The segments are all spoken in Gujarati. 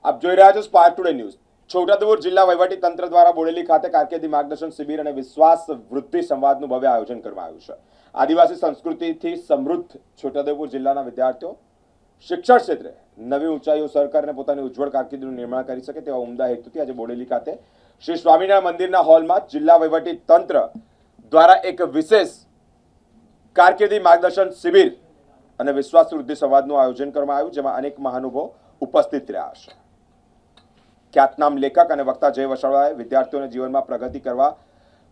આપ જોઈ રહ્યા છો સ્પાર્ક ટુડે ન્યૂઝ। છોટાઉદેપુર જિલ્લા વહીવટી તંત્ર દ્વારા બોડેલી ખાતે કારકિર્દી માર્ગદર્શન શિબિર અને વિશ્વાસ વૃદ્ધિ સંવાદનું ભવ્ય આયોજન કરવામાં આવ્યું છે। આદિવાસી સંસ્કૃતિથી સમૃદ્ધ છોટાઉદેપુર જિલ્લાના વિદ્યાર્થીઓ શિક્ષણ ક્ષેત્રે નવી ઊંચાઈઓ સર કરીને પોતાની ઉજ્જવળ કારકિર્દીનું નિર્માણ કરી શકે તેવા ઉમદા હેતુથી આજે બોડેલી ખાતે શ્રી સ્વામિનારાયણ મંદિરના હોલમાં જિલ્લા વહીવટી તંત્ર દ્વારા એક વિશેષ કારકિર્દી માર્ગદર્શન શિબિર અને વિશ્વાસ વૃદ્ધિ સંવાદનું આયોજન કરવામાં આવ્યું, જેમાં અનેક મહાનુભાવો ઉપસ્થિત રહ્યા છે। ખ્યાતનામ લેખક અને વક્તા જય વસાવડાએ વિદ્યાર્થીઓને જીવનમાં પ્રગતિ કરવા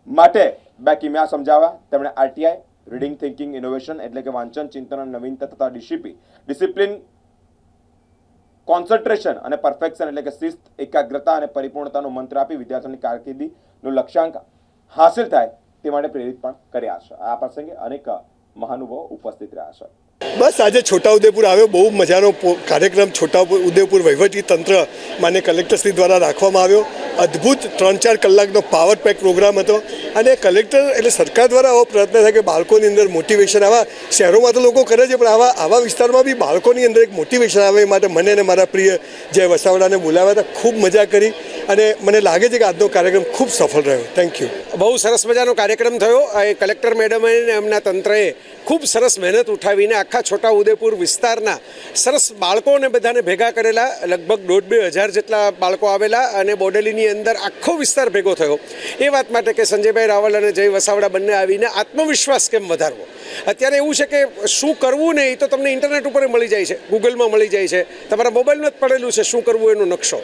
માટે બે કિમિયા સમજાવ્યા। તેમણે આરટીઆઈ, રીડિંગ થિંકિંગ ઇનોવેશન એટલે કે વાંચન, ચિંતન અને નવીનતા તથા ડિસિપ્લિન, કોન્સન્ટ્રેશન અને પરફેક્શન એટલે કે શિસ્ત, એકાગ્રતા અને પરિપૂર્ણતાનો મંત્ર આપી વિદ્યાર્થીઓની કારકિર્દીનું લક્ષ્યાંક હાંસિલ થાય તે માટે પ્રેરિત પણ કર્યા છે। આ પ્રસંગે અનેક મહાનુભાવો ઉપસ્થિત રહ્યા છે। બસ આજે છોટાઉદેપુર આવ્યો, બહુ મજાનો કાર્યક્રમ છોટાઉદેપુર વહીવટી તંત્ર માન્ય કલેક્ટરશ્રી દ્વારા રાખવામાં આવ્યો। અદ્ભુત 3-4 કલાકનો પાવર પેક પ્રોગ્રામ હતો અને કલેક્ટર એટલે સરકાર દ્વારા આવો પ્રયત્ન થાય કે બાળકોની અંદર મોટિવેશન, આવા શહેરોમાં તો લોકો કરે છે પણ આવા વિસ્તારમાં બી બાળકોની અંદર એક મોટિવેશન આવે, એ માટે મને અને મારા પ્રિય જય વસાવડાને બોલાવ્યા હતા। ખૂબ મજા કરી અને મને લાગે છે કે આજનો કાર્યક્રમ ખૂબ સફળ રહ્યો। Thank you. બહુ સરસ મજાનો કાર્યક્રમ થયો। કલેક્ટર મેડમ અને એમના તંત્રએ ખૂબ સરસ મહેનત ઉઠાવીને આખા છોટાઉદેપુર વિસ્તારના સરસ બાળકોને બધાને ભેગા કરેલા। લગભગ 1,500-2 હજાર જેટલા બાળકો આવેલા અને બોડેલીની અંદર આખો વિસ્તાર ભેગો થયો એ વાત માટે કે સંજયભાઈ રાવલ અને જય વસાવડા બંને આવીને આત્મવિશ્વાસ કેમ વધારવો। અત્યારે એવું છે કે શું કરવું ને એ તો તમને ઇન્ટરનેટ ઉપર મળી જાય છે, ગૂગલમાં મળી જાય છે, તમારા મોબાઈલમાં જ પડેલું છે શું કરવું એનો નકશો,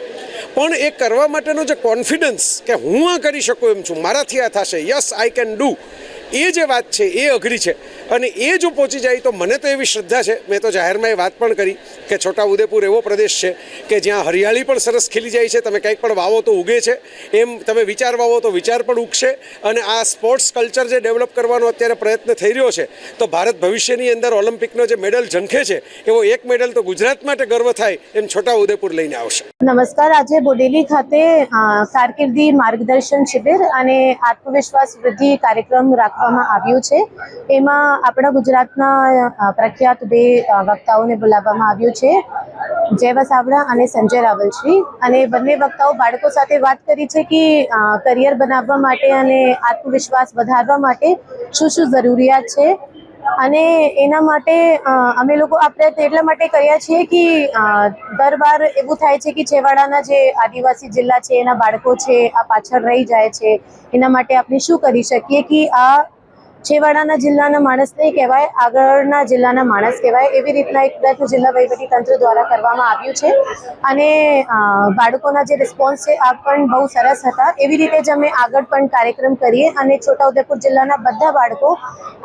પણ એ કરવા માટેનો જે કોન્ફિડન્સ કે હું આ કરી શકું એમ છું, મારાથી આ થશે, યસ આઈ કેન ડુ, એ જે વાત છે એ અઘરી છે અને એ જો પહોંચી જાય તો મને તો એવી શ્રદ્ધા છે, મેં તો જાહેરમાં એ વાત પણ કરી કે છોટાઉદેપુર એવો પ્રદેશ છે કે જ્યાં હરિયાળી પણ સરસ ખીલી જાય છે, તમે કંઈક પણ વાવો તો ઉગે છે, એમ તમે વિચાર વાવો તો વિચાર પણ ઉગશે। અને આ સ્પોર્ટ્સ કલ્ચર જે ડેવલપ કરવાનો અત્યારે પ્રયત્ન થઈ રહ્યો છે તો ભારત ભવિષ્યની અંદર ઓલિમ્પિકનો જે મેડલ ઝંખે છે એવો એક મેડલ તો ગુજરાત માટે ગર્વ થાય એમ છોટાઉદેપુર લઈને આવશે। નમસ્કાર। આજે બોડેલી ખાતે કારકિર્દી માર્ગદર્શન શિબિર અને આત્મવિશ્વાસ વૃદ્ધિ કાર્યક્રમ રાખવામાં આવ્યું છે। એમાં આપણા ગુજરાતના પ્રખ્યાત બે વક્તાઓને બોલાવવામાં આવ્યું છે, જય વસાવડા અને સંજય રાવલશ્રી, અને બંને વક્તાઓ બાળકો સાથે વાત કરી છે કે કરિયર બનાવવા માટે અને આત્મવિશ્વાસ વધારવા માટે શું શું જરૂરિયાત છે અને એના માટે અમે લોકો આ પ્રયત્ન એટલા માટે કર્યા છીએ કે દર વાર એવું થાય છે કે છેવાડાના જે આદિવાસી જિલ્લા છે એના બાળકો છે આ પાછળ રહી જાય છે, એના માટે આપણે શું કરી શકીએ કે આ છેવાડાના જિલ્લાના માણસ નહીં કહેવાય, આગળના જિલ્લાના માણસ કહેવાય, એવી રીતના એક પ્રયત્ન જિલ્લા વહીવટી તંત્ર દ્વારા કરવામાં આવ્યું છે અને બાળકોના જે રિસ્પોન્સ છે આ પણ બહુ સરસ હતા। એવી રીતે જ અમે આગળ પણ કાર્યક્રમ કરીએ અને છોટાઉદેપુર જિલ્લાના બધા બાળકો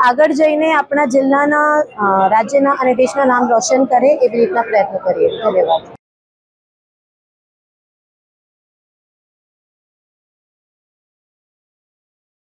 આગળ જઈને આપણા જિલ્લાના, રાજ્યના અને દેશના નામ રોશન કરે એવી રીતના પ્રયત્ન કરીએ। ધન્યવાદ।